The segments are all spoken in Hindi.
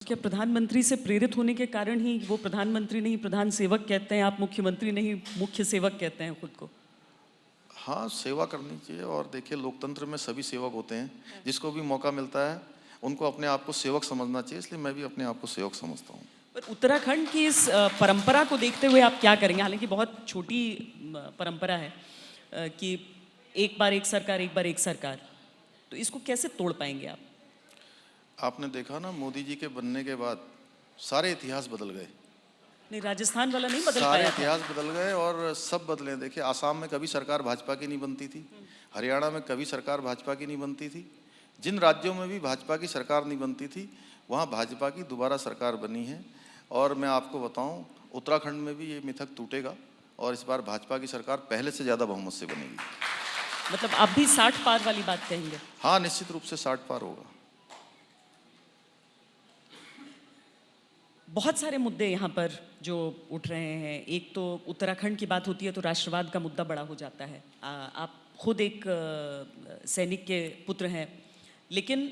क्या प्रधानमंत्री से प्रेरित होने के कारण ही वो प्रधानमंत्री नहीं प्रधान सेवक कहते हैं, आप मुख्यमंत्री नहीं मुख्य सेवक कहते हैं खुद को? हाँ, सेवा करनी चाहिए। और देखिए, लोकतंत्र में सभी सेवक होते हैं। जिसको भी मौका मिलता है उनको अपने आप को सेवक समझना चाहिए, इसलिए मैं भी अपने आप को सेवक समझता हूँ। पर उत्तराखंड की इस परंपरा को देखते हुए आप क्या करेंगे? हालांकि बहुत छोटी परंपरा है कि एक बार एक सरकार, एक बार एक सरकार, तो इसको कैसे तोड़ पाएंगे आप? आपने देखा ना, मोदी जी के बनने के बाद सारे इतिहास बदल गए। नहीं, राजस्थान वाला नहीं बदल सारे पाया था। इतिहास बदल गए और सब बदले। देखिए, आसाम में कभी सरकार भाजपा की नहीं बनती थी, हरियाणा में कभी सरकार भाजपा की नहीं बनती थी। जिन राज्यों में भी भाजपा की सरकार नहीं बनती थी वहाँ भाजपा की दोबारा सरकार बनी है। और मैं आपको बताऊं, उत्तराखंड में भी ये मिथक टूटेगा और इस बार भाजपा की सरकार पहले से ज़्यादा बहुमत से बनेगी। मतलब आप भी 60 पार वाली बात कहेंगे? हाँ, निश्चित रूप से 60 पार होगा। बहुत सारे मुद्दे यहाँ पर जो उठ रहे हैं। एक तो उत्तराखंड की बात होती है तो राष्ट्रवाद का मुद्दा बड़ा हो जाता है। आप खुद एक सैनिक के पुत्र हैं, लेकिन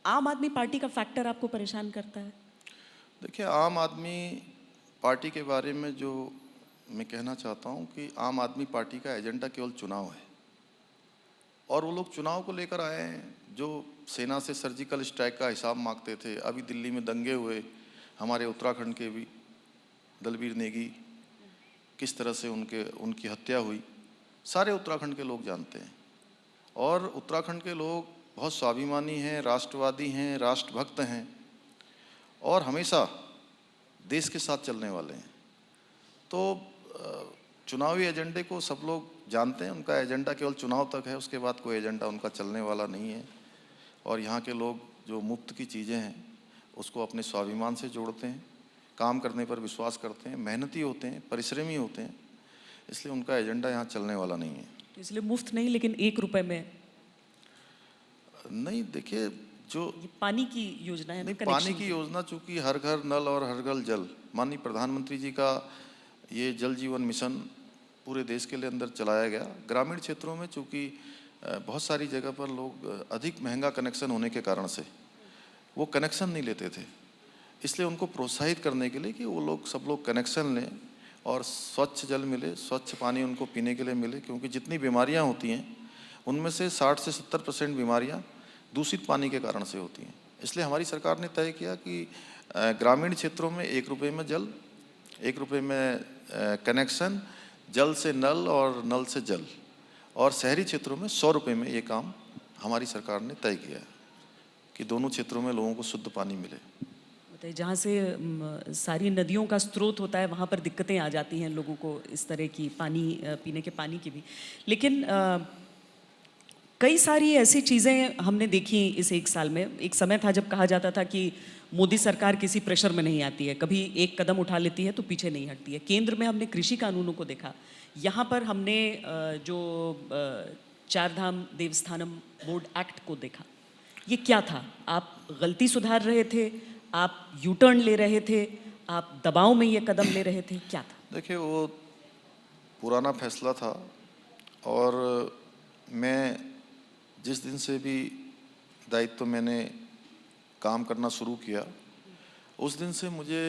आम आदमी पार्टी का फैक्टर आपको परेशान करता है? देखिए, आम आदमी पार्टी के बारे में जो मैं कहना चाहता हूँ कि आम आदमी पार्टी का एजेंडा केवल चुनाव है और वो लोग चुनाव को लेकर आए हैं। जो सेना से सर्जिकल स्ट्राइक का हिसाब मांगते थे, अभी दिल्ली में दंगे हुए, हमारे उत्तराखंड के भी दलबीर नेगी किस तरह से उनकी हत्या हुई, सारे उत्तराखंड के लोग जानते हैं। और उत्तराखंड के लोग बहुत स्वाभिमानी हैं, राष्ट्रवादी हैं, राष्ट्रभक्त हैं और हमेशा देश के साथ चलने वाले हैं। तो चुनावी एजेंडे को सब लोग जानते हैं, उनका एजेंडा केवल चुनाव तक है, उसके बाद कोई एजेंडा उनका चलने वाला नहीं है। और यहाँ के लोग जो मुफ्त की चीज़ें हैं उसको अपने स्वाभिमान से जोड़ते हैं, काम करने पर विश्वास करते हैं, मेहनती होते हैं, परिश्रमी होते हैं, इसलिए उनका एजेंडा यहाँ चलने वाला नहीं है। तो इसलिए मुफ्त नहीं, लेकिन 1 रुपए में नहीं। देखिए, जो ये पानी की योजना है, नहीं, पानी की योजना चूँकि हर घर नल और हर घर जल, माननीय प्रधानमंत्री जी का ये जल जीवन मिशन पूरे देश के लिए अंदर चलाया गया। ग्रामीण क्षेत्रों में चूँकि बहुत सारी जगह पर लोग अधिक महंगा कनेक्शन होने के कारण से वो कनेक्शन नहीं लेते थे, इसलिए उनको प्रोत्साहित करने के लिए कि वो लोग सब लोग कनेक्शन लें और स्वच्छ जल मिले, स्वच्छ पानी उनको पीने के लिए मिले। क्योंकि जितनी बीमारियां होती हैं उनमें से 60 से 70% बीमारियां दूषित पानी के कारण से होती हैं। इसलिए हमारी सरकार ने तय किया कि ग्रामीण क्षेत्रों में 1 रुपये में जल, 1 रुपये में कनेक्शन, जल से नल और नल से जल, और शहरी क्षेत्रों में 100 रुपये में ये काम हमारी सरकार ने तय किया है कि दोनों क्षेत्रों में लोगों को शुद्ध पानी मिले। बताइए, जहाँ से सारी नदियों का स्रोत होता है वहाँ पर दिक्कतें आ जाती हैं लोगों को, इस तरह की पानी पीने के पानी की भी। लेकिन कई सारी ऐसी चीज़ें हमने देखी इस 1 साल में। एक समय था जब कहा जाता था कि मोदी सरकार किसी प्रेशर में नहीं आती है, कभी एक कदम उठा लेती है तो पीछे नहीं हटती है। केंद्र में हमने कृषि कानूनों को देखा, यहाँ पर हमने जो चारधाम देवस्थानम बोर्ड एक्ट को देखा। ये क्या था? आप गलती सुधार रहे थे, आप यू टर्न ले रहे थे, आप दबाव में ये कदम ले रहे थे, क्या था? देखिए, वो पुराना फैसला था और मैं जिस दिन से भी दायित्व मैंने काम करना शुरू किया उस दिन से मुझे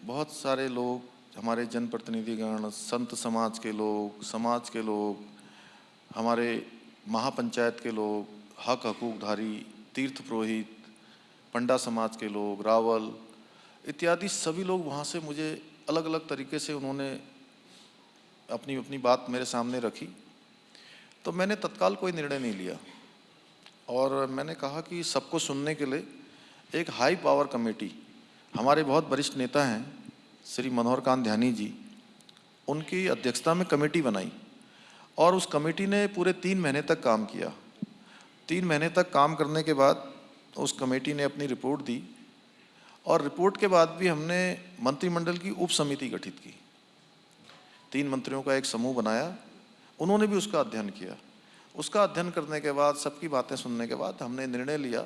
बहुत सारे लोग, हमारे जनप्रतिनिधिगण, संत समाज के लोग, हमारे महापंचायत के लोग, हक हकूकधारी, तीर्थ पुरोहित, पंडा समाज के लोग, रावल इत्यादि सभी लोग वहाँ से मुझे अलग अलग तरीके से उन्होंने अपनी अपनी बात मेरे सामने रखी। तो मैंने तत्काल कोई निर्णय नहीं लिया और मैंने कहा कि सबको सुनने के लिए एक हाई पावर कमेटी, हमारे बहुत वरिष्ठ नेता हैं श्री मनोहर कांत ध्यानी जी, उनकी अध्यक्षता में कमेटी बनाई और उस कमेटी ने पूरे 3 महीने तक काम किया। 3 महीने तक काम करने के बाद उस कमेटी ने अपनी रिपोर्ट दी और रिपोर्ट के बाद भी हमने मंत्रिमंडल की उप समिति गठित की। 3 मंत्रियों का एक समूह बनाया, उन्होंने भी उसका अध्ययन किया। उसका अध्ययन करने के बाद, सबकी बातें सुनने के बाद हमने निर्णय लिया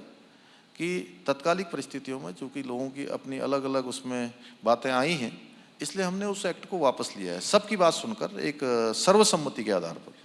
कि तत्कालिक परिस्थितियों में चूँकि लोगों की अपनी अलग अलग उसमें बातें आई हैं, इसलिए हमने उस एक्ट को वापस लिया है, सबकी बात सुनकर, एक सर्वसम्मति के आधार पर।